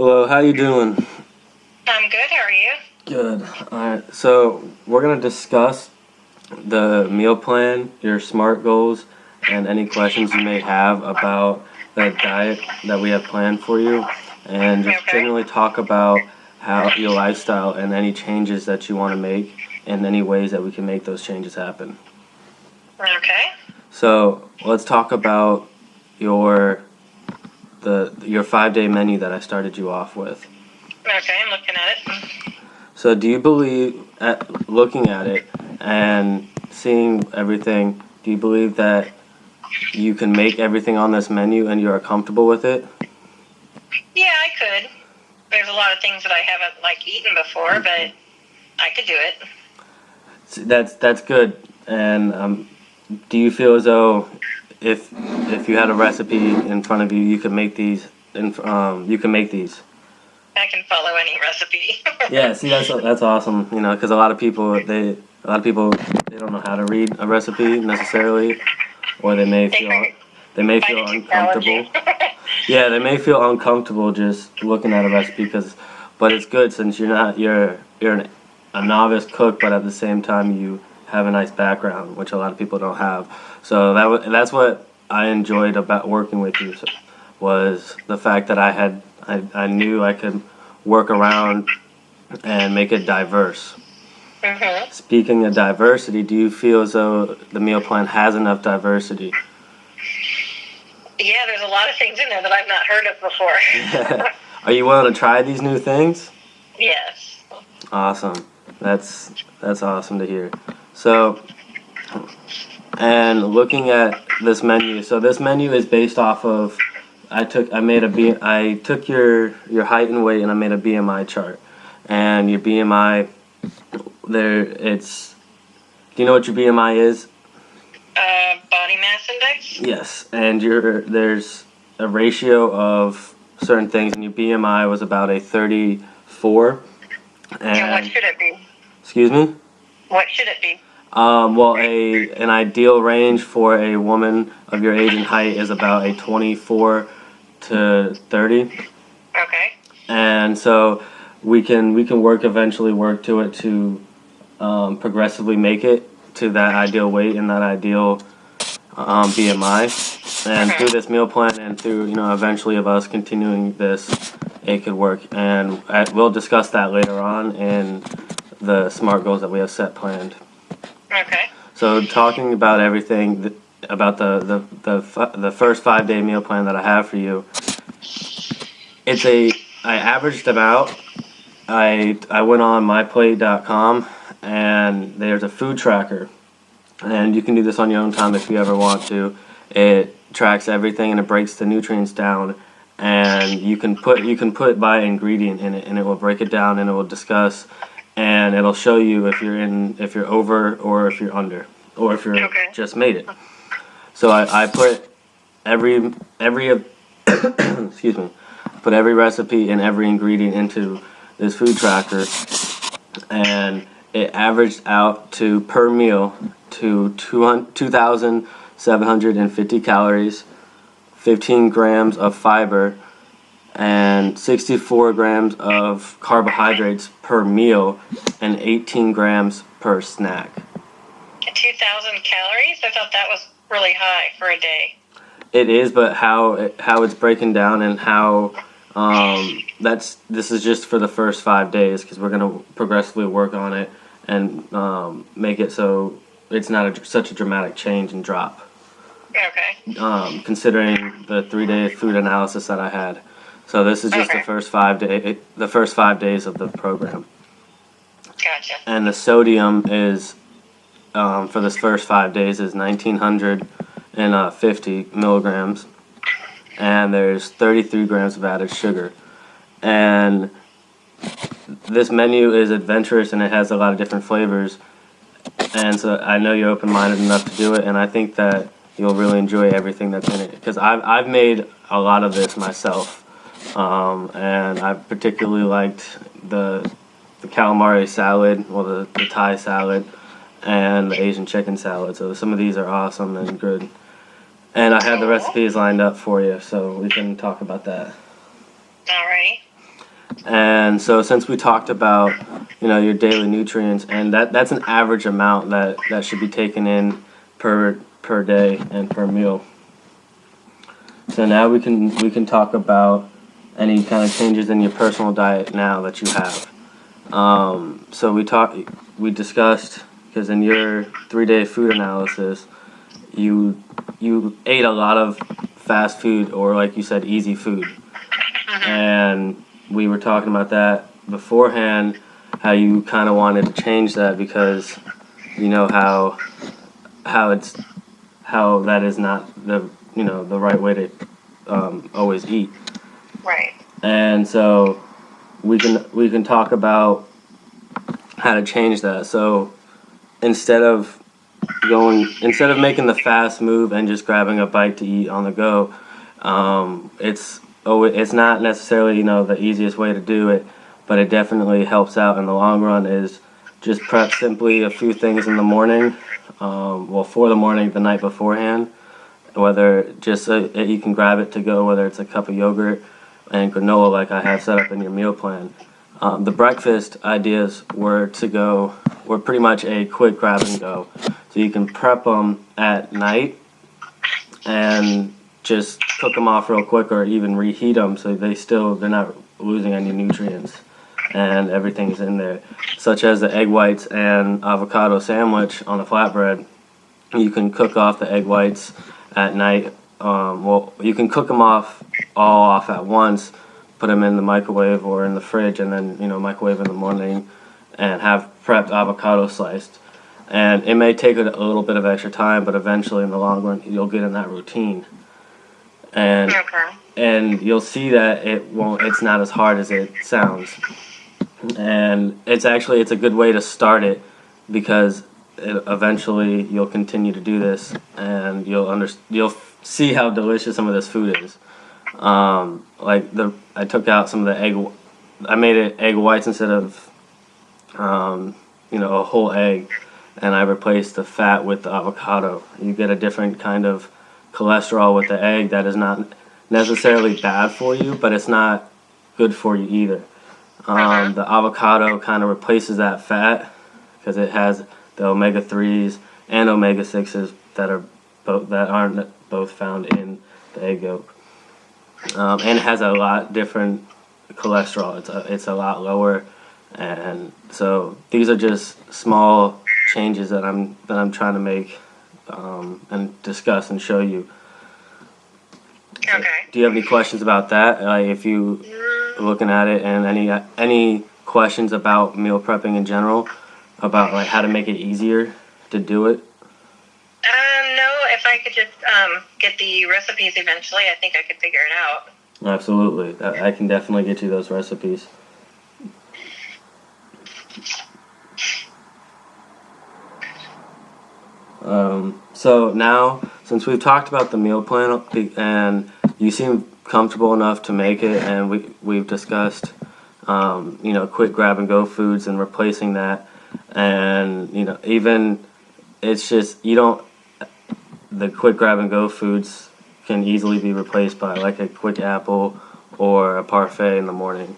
Hello, how you doing? I'm good, how are you? Good. Alright, so we're going to discuss the meal plan, your SMART goals, and any questions you may have about the diet that we have planned for you, and just Okay. generally talk about how your lifestyle and any changes that you want to make and any ways that we can make those changes happen. Okay. So let's talk about your 5-day menu that I started you off with. Okay, I'm looking at it. So do you believe, looking at it and seeing everything, do you believe that you can make everything on this menu and you are comfortable with it? Yeah, I could. There's a lot of things that I haven't eaten before, but I could do it. That's good. And do you feel as though if you had a recipe in front of you, you could make these? You can make these. I can follow any recipe. Yeah, see, that's awesome. You know, because a lot of people they don't know how to read a recipe necessarily, or they may feel uncomfortable. Yeah, they may feel uncomfortable just looking at a recipe but it's good since you're a novice cook, but at the same time you have a nice background, which a lot of people don't have. So that's what I enjoyed about working with you, was the fact that I knew I could work around and make it diverse. Mm-hmm. Speaking of diversity, do you feel as though the meal plan has enough diversity? Yeah, there's a lot of things in there that I've not heard of before. Are you willing to try these new things? Yes. Awesome. That's awesome to hear. So, and looking at this menu, so this menu is based off of I took your height and weight and I made a BMI chart. And your BMI do you know what your BMI is? Body mass index? Yes, and there's a ratio of certain things, and your BMI was about a 34. And what should it be? Excuse me? What should it be? Well, an ideal range for a woman of your age and height is about a 24 to 30. Okay. And so we can eventually work to it to progressively make it to that ideal weight and that ideal BMI. And through this meal plan and through eventually of us continuing this, it could work. And we'll discuss that later on in the SMART goals that we have set planned. Okay. So talking about everything about the first 5-day meal plan that I have for you, I averaged about. I went on myplate.com and there's a food tracker, and you can do this on your own time if you ever want to. It tracks everything and it breaks the nutrients down, and you can put by ingredient in it, and it will break it down and it will discuss, and it'll show you if you're over or if you're under or if you're just made it. So I put every excuse me, put every recipe and every ingredient into this food tracker, and it averaged out to per meal to 2,750 calories, 15 grams of fiber, and 64 grams of carbohydrates per meal, and 18 grams per snack. 2,000 calories? I thought that was really high for a day. It is, but how it's breaking down and how this is just for the first 5 days, because we're going to progressively work on it and make it so it's not such a dramatic change and drop. Okay. Considering the 3-day food analysis that I had. So this is just the first 5 days of the program. Gotcha. And the sodium is for this first 5 days is 1,950 milligrams, and there's 33 grams of added sugar. And this menu is adventurous and it has a lot of different flavors, and so I know you're open-minded enough to do it, and I think that you'll really enjoy everything that's in it, because I've made a lot of this myself, and I particularly liked the calamari salad, well the Thai salad, and the Asian chicken salad. So some of these are awesome and good. And I have the recipes lined up for you, so we can talk about that. Alrighty. And so since we talked about, your daily nutrients, and that's an average amount that should be taken in per day and per meal. So now we can talk about any kind of changes in your personal diet now that you have. So we discussed, because in your 3-day food analysis, you ate a lot of fast food, or like you said, easy food, and we were talking about that beforehand, how you kind of wanted to change that because you know how it's how that is not the right way to always eat. Right. And so we can talk about how to change that. So instead of making the fast move and just grabbing a bite to eat on the go, it's not necessarily the easiest way to do it, but it definitely helps out in the long run. Is just prep simply a few things in the morning, for the morning the night beforehand, whether just you can grab it to go, whether it's a cup of yogurt and granola like I have set up in your meal plan. The breakfast ideas were pretty much a quick grab and go. So you can prep them at night and just cook them off real quick, or even reheat them so they're not losing any nutrients and everything's in there. Such as the egg whites and avocado sandwich on a flatbread. You can cook off the egg whites at night. You can cook them all off at once, put them in the microwave or in the fridge, and then microwave in the morning, and have prepped avocado sliced. And it may take a little bit of extra time, but eventually in the long run you'll get in that routine, and Okay. and you'll see that it's not as hard as it sounds. And it's a good way to start it, because eventually you'll continue to do this, and you'll see how delicious some of this food is. I took out some of the egg. I made it egg whites instead of a whole egg, and I replaced the fat with the avocado. You get a different kind of cholesterol with the egg that is not necessarily bad for you, but it's not good for you either. The avocado kind of replaces that fat because it has the omega-3s and omega-6s that aren't both found in the egg yolk, and it has a lot different cholesterol. It's a lot lower, and so these are just small changes that I'm trying to make and discuss and show you. Okay. Do you have any questions about that? If you looking at it, and any questions about meal prepping in general, about how to make it easier to do it? No, if I could just get the recipes eventually, I think I could figure it out. Absolutely. I can definitely get you those recipes. So now, since we've talked about the meal plan, and you seem comfortable enough to make it, and we've discussed, quick grab and go foods and replacing that, and even it's just the quick grab and go foods can easily be replaced by like a quick apple or a parfait in the morning.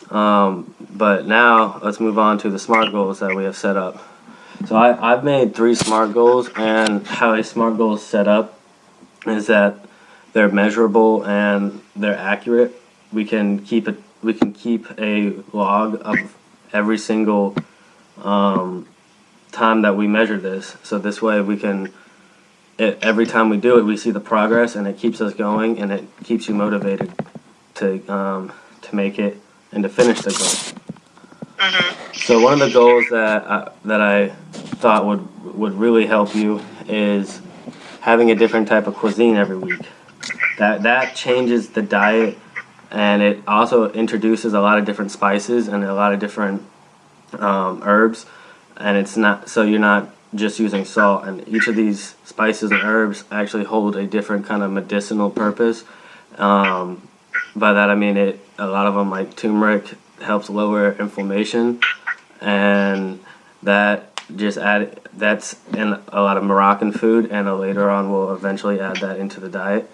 But now let's move on to the SMART goals that we have set up. So I've made 3 SMART goals, and how a SMART goal is set up is that they're measurable and they're accurate. We can keep a log of every single time that we measure this. So this way every time we do it, we see the progress, and it keeps us going, and it keeps you motivated to make it and to finish the goal. So one of the goals that I thought would really help you is having a different type of cuisine every week. That changes the diet, and it also introduces a lot of different spices and a lot of different herbs, and it's not so you're not just using salt. And each of these spices and herbs actually hold a different kind of medicinal purpose. By that I mean a lot of them, like turmeric, helps lower inflammation, and that's in a lot of Moroccan food, and later on we'll eventually add that into the diet.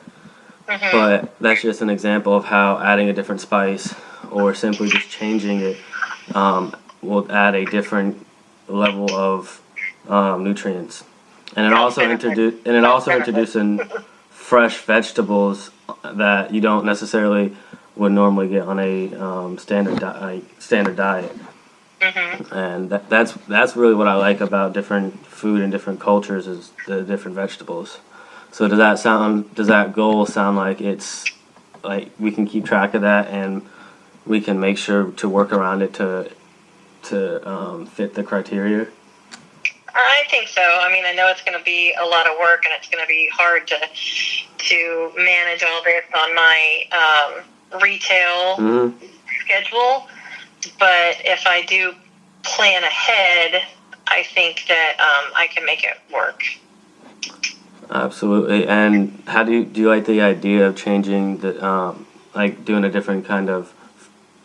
But that's just an example of how adding a different spice or simply just changing it will add a different level of nutrients. And it also introducing fresh vegetables that you don't necessarily would normally get on a standard diet. And that's really what I like about different food and different cultures is the different vegetables. So does that goal sound like it's like we can keep track of that and we can make sure to work around it to fit the criteria? I think so. I mean, I know it's going to be a lot of work, and it's going to be hard to manage all this on my retail schedule. But if I do plan ahead, I think that I can make it work. Absolutely. And how do you like the idea of changing the like doing a different kind of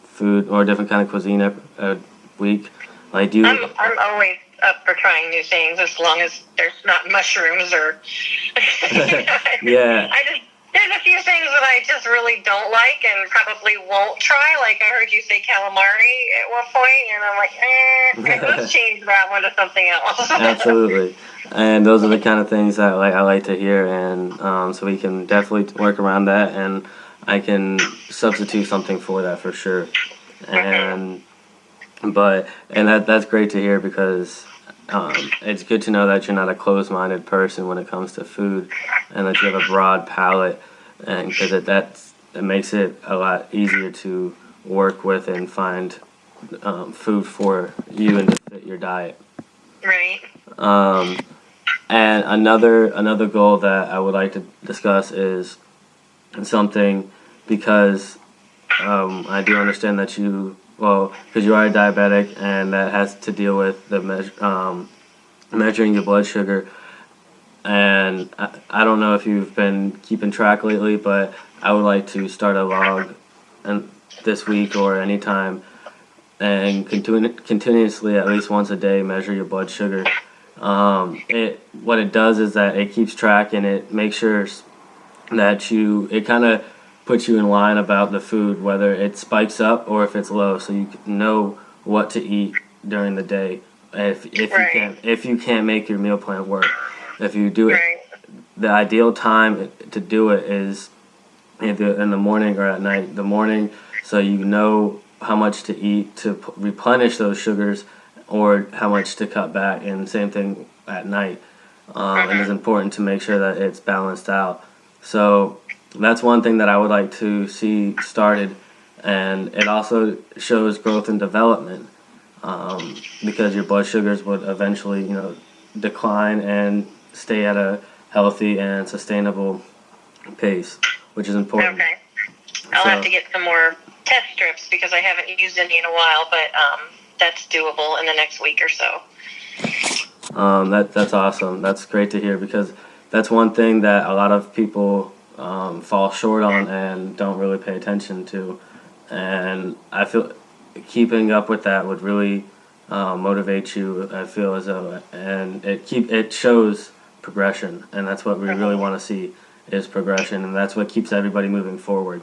food or a different kind of cuisine a week? Like, do you? I'm always up for trying new things as long as there's not mushrooms or. Yeah. There's a few things that I just really don't like and probably won't try. Like I heard you say calamari at one point, and I'm like, let's change that one to something else. Absolutely. And those are the kind of things that I like to hear, and so we can definitely work around that, and I can substitute something for that for sure. And that's great to hear because it's good to know that you're not a closed-minded person when it comes to food, and that you have a broad palate, and because it makes it a lot easier to work with and find food for you and to fit your diet. Right. And another goal that I would like to discuss is something because I do understand that because you are a diabetic and that has to deal with the measuring your blood sugar. And I don't know if you've been keeping track lately, but I would like to start a log this week or anytime and continuously at least once a day measure your blood sugar. What it does is that it keeps track and it makes sure that it kind of puts you in line about the food, whether it spikes up or if it's low, so you know what to eat during the day. If you can't make your meal plan work, if you do it, the ideal time to do it is either in the morning or at night. The morning, so you know how much to eat to replenish those sugars, or how much to cut back, and same thing at night. And it's important to make sure that it's balanced out. So that's one thing that I would like to see started, and it also shows growth and development because your blood sugars would eventually, decline and stay at a healthy and sustainable pace, which is important. Okay. I'll have to get some more test strips because I haven't used any in a while, but that's doable in the next week or so. That's awesome. That's great to hear because that's one thing that a lot of people fall short on and don't really pay attention to. And I feel keeping up with that would really motivate you. I feel as though, and it shows progression, and that's what we really want to see is progression, and that's what keeps everybody moving forward.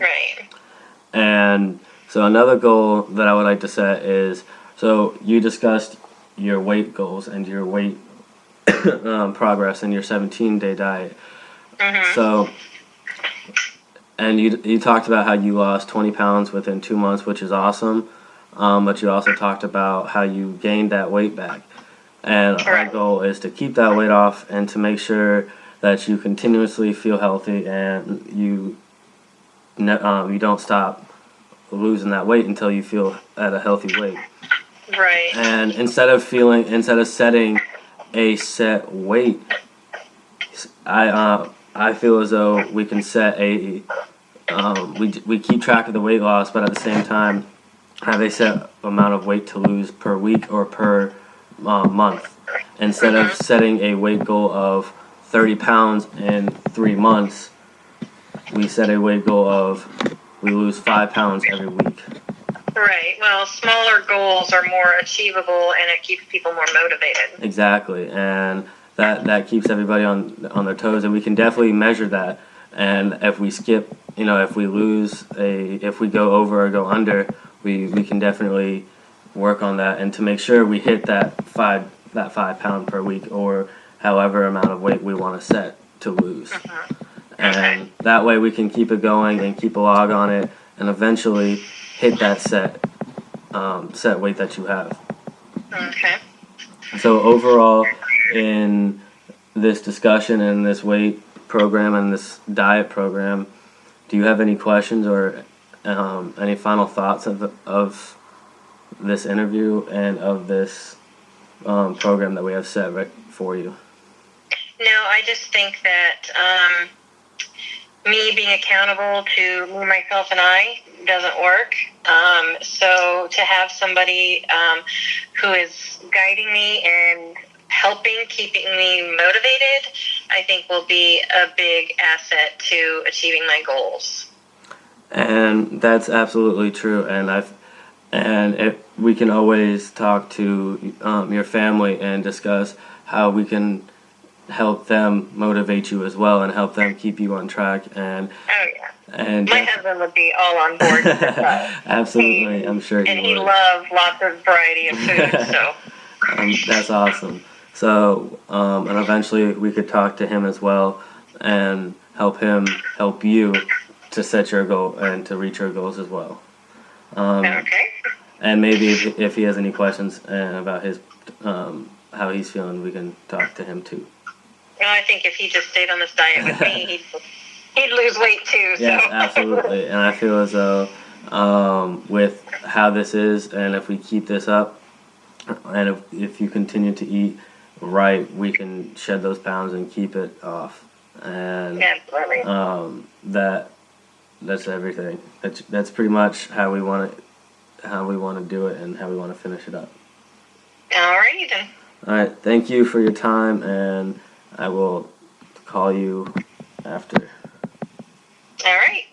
Right. And so another goal that I would like to set is, so you discussed your weight goals and your weight progress in your 17-day diet. So, and you talked about how you lost 20 pounds within 2 months, which is awesome. But you also talked about how you gained that weight back. And our goal is to keep that weight off and to make sure that you continuously feel healthy and you don't stop losing that weight until you feel at a healthy weight. Right. And instead of setting a set weight, I feel as though we can set we keep track of the weight loss, but at the same time have a set amount of weight to lose per week or per month. Instead of setting a weight goal of 30 pounds in 3 months, we set a weight goal of we lose 5 pounds every week. Right. Well, smaller goals are more achievable, and it keeps people more motivated. Exactly, and that keeps everybody on their toes, and we can definitely measure that. and if we skip, if we if we go over or go under, we can definitely work on that, and to make sure we hit that 5 pound per week, or however amount of weight we want to set to lose. And that way we can keep it going and keep a log on it, and eventually hit that set weight that you have. Okay. So overall, in this discussion and this weight program and this diet program, do you have any questions or any final thoughts of this interview and of this program that we have set right for you? No, I just think that me being accountable to me, myself, and I doesn't work. So to have somebody who is guiding me and helping, keeping me motivated, I think will be a big asset to achieving my goals. And that's absolutely true. And we can always talk to your family and discuss how we can help them motivate you as well and help them keep you on track. And my husband would be all on board with this. Absolutely, I'm sure he would. And he loves lots of variety of food, so. That's awesome. So, and eventually we could talk to him as well and help him help you to set your goal and to reach your goals as well. Okay. And maybe if he has any questions about his how he's feeling, we can talk to him too. No, I think if he just stayed on this diet with me, he'd lose weight too. So. Yes, absolutely. And I feel as though with how this is, and if we keep this up, and if you continue to eat right, we can shed those pounds and keep it off. And absolutely. That's everything. That's pretty much how we want to do it and how we want to finish it up. Alrighty then. All right. Thank you for your time, and I will call you after. All right.